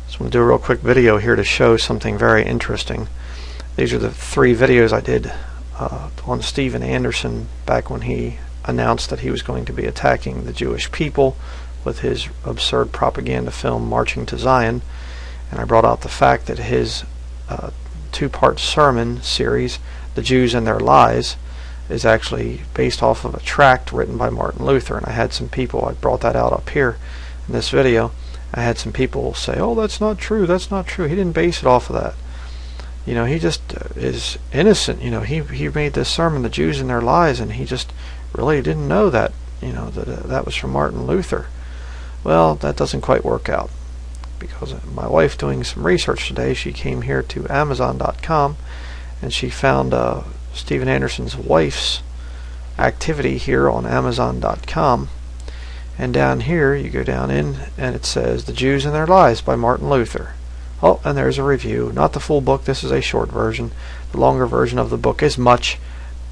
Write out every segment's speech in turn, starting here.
So I'm going to do a real quick video here to show something very interesting. These are the 3 videos I did on Steven Anderson back when he announced that he was going to be attacking the Jewish people with his absurd propaganda film Marching to Zion. And I brought out the fact that his 2-part sermon series, The Jews and Their Lies, is actually based off of a tract written by Martin Luther. And I had some people, I brought that out up here in this video, I had some people say, oh, that's not true, that's not true. He didn't base it off of that. You know, he just is innocent. You know, he made this sermon, The Jews and Their Lies, and he just really didn't know that, you know, that was from Martin Luther. Well, that doesn't quite work out, because my wife, doing some research today, she came here to Amazon.com and she found Steven Anderson's wife's activity here on Amazon.com. And down here, you go down in, and it says The Jews and Their Lies by Martin Luther. Oh, and there's a review. Not the full book, this is a short version. The longer version of the book is much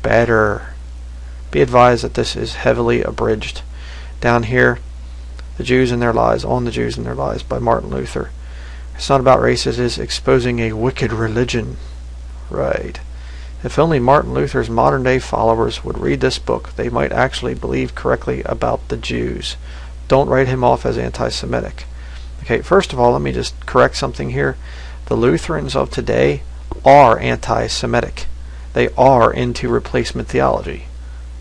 better. Be advised that this is heavily abridged. Down here, The Jews and Their Lies, On the Jews and Their Lies by Martin Luther. It's not about race, it is exposing a wicked religion. Right. If only Martin Luther's modern day followers would read this book, they might actually believe correctly about the Jews. Don't write him off as anti-Semitic. Okay, first of all, let me just correct something here. The Lutherans of today are anti-Semitic. They are into replacement theology.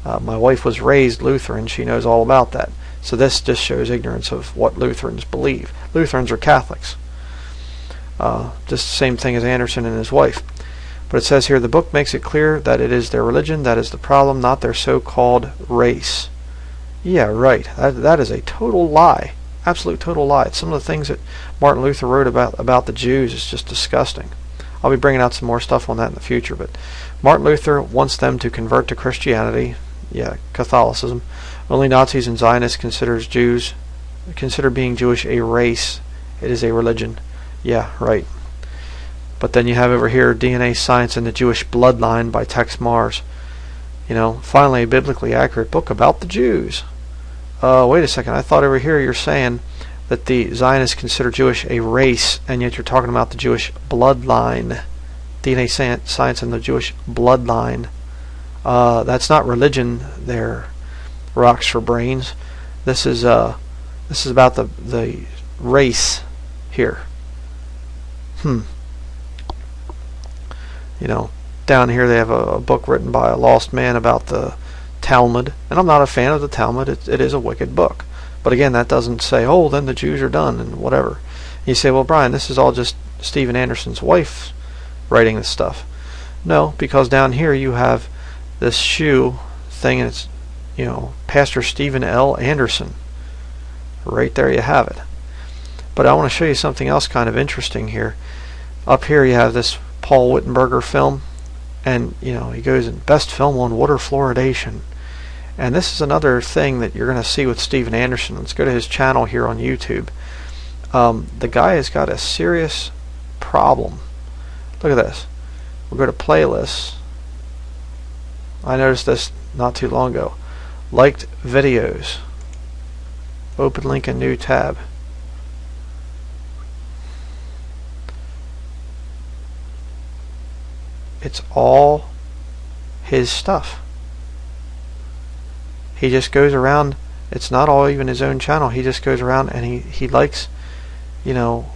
My wife was raised Lutheran. She knows all about that. So this just shows ignorance of what Lutherans believe. Lutherans are Catholics. Just the same thing as Anderson and his wife. But it says here, the book makes it clear that it is their religion that is the problem, not their so-called race. Yeah, right. That is a total lie. Absolute total lie. Some of the things that Martin Luther wrote about the Jews is just disgusting. I'll be bringing out some more stuff on that in the future. But Martin Luther wants them to convert to Christianity. Yeah, Catholicism. Only Nazis and Zionists consider being Jewish a race. It is a religion. Yeah, right. But then you have over here DNA Science and the Jewish Bloodline by Tex Mars. You know, finally a biblically accurate book about the Jews. Wait a second, I thought over here you're saying that the Zionists consider Jewish a race, and yet you're talking about the Jewish bloodline. DNA Science and the Jewish Bloodline. That's not religion there, Rocks for Brains. This is about the race here. You know, down here they have a book written by a lost man about the Talmud, and I'm not a fan of the Talmud. It is a wicked book. But again, that doesn't say, oh, then the Jews are done and whatever. You say, well, Bryan, this is all just Steven Anderson's wife writing this stuff. No, because down here you have this shoe thing, and it's, you know, Pastor Steven L. Anderson. Right there you have it. But I want to show you something else kind of interesting here. Up here you have this Paul Wittenberger film, and you know, he goes in best film on water fluoridation. And this is another thing that you're going to see with Steven Anderson. Let's go to his channel here on YouTube. The guy has got a serious problem. Look at this. We'll go to playlists. I noticed this not too long ago. Liked videos. Open link in new tab. It's all his stuff. He just goes around. It's not all even his own channel. He just goes around and he likes, you know,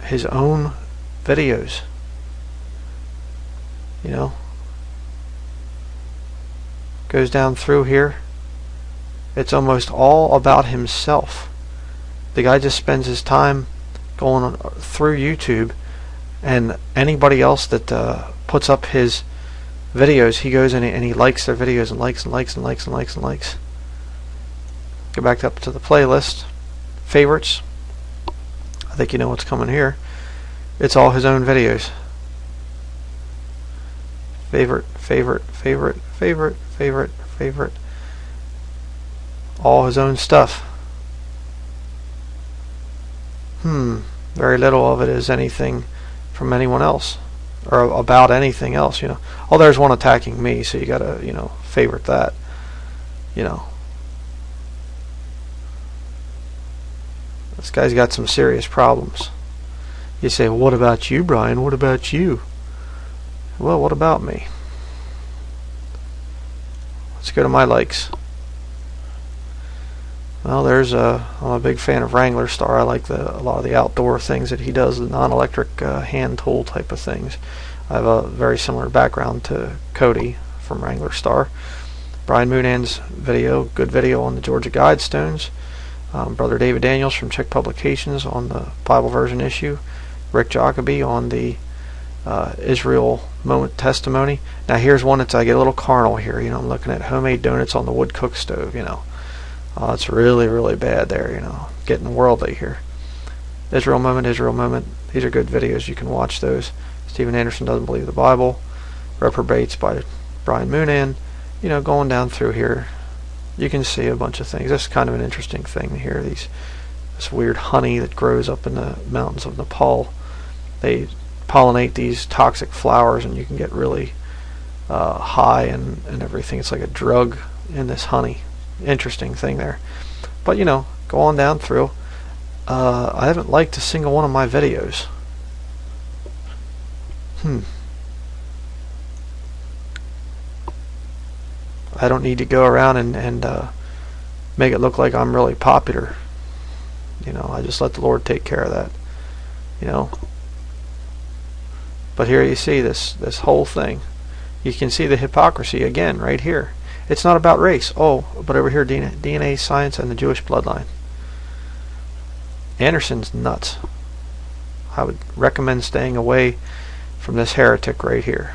his own videos. You know, goes down through here. It's almost all about himself. The guy just spends his time going through YouTube, and anybody else that puts up his videos, he goes in and he likes their videos and likes and likes and likes and likes and likes. Go back up to the playlist, favorites. I think you know what's coming here. It's all his own videos. Favorite, favorite, favorite, favorite, favorite, favorite. All his own stuff. Very little of it is anything from anyone else, or about anything else, you know. Oh, there's one attacking me, so you gotta, you know, favorite that, you know. This guy's got some serious problems. You say, well, what about you, Bryan? What about you? Well, what about me? Let's go to my likes. Well, I'm a big fan of Wrangler Star. I like a lot of the outdoor things that he does, the non-electric hand tool type of things. I have a very similar background to Cody from Wrangler Star. Brian Moonan's video, good video on the Georgia Guidestones. Brother David Daniels from Chick Publications on the Bible version issue. Rick Jacoby on the Israel Moment Testimony. Now here's one I get a little carnal here. I'm looking at homemade donuts on the wood cook stove. It's really, really bad there. Getting worldly here. Israel Moment. These are good videos. You can watch those. Stephen Anderson doesn't believe the Bible. Reprobates by Bryan Moonan. Going down through here, you can see a bunch of things. This is kind of an interesting thing here. This weird honey that grows up in the mountains of Nepal. They pollinate these toxic flowers, and you can get really high and everything. It's like a drug in this honey. Interesting thing there. But go on down through. I haven't liked a single one of my videos. I don't need to go around and make it look like I'm really popular. I just let the Lord take care of that. But here you see this whole thing. You can see the hypocrisy again right here. It's not about race. Oh, but over here, DNA science and the Jewish bloodline. Anderson's nuts. I would recommend staying away from this heretic right here.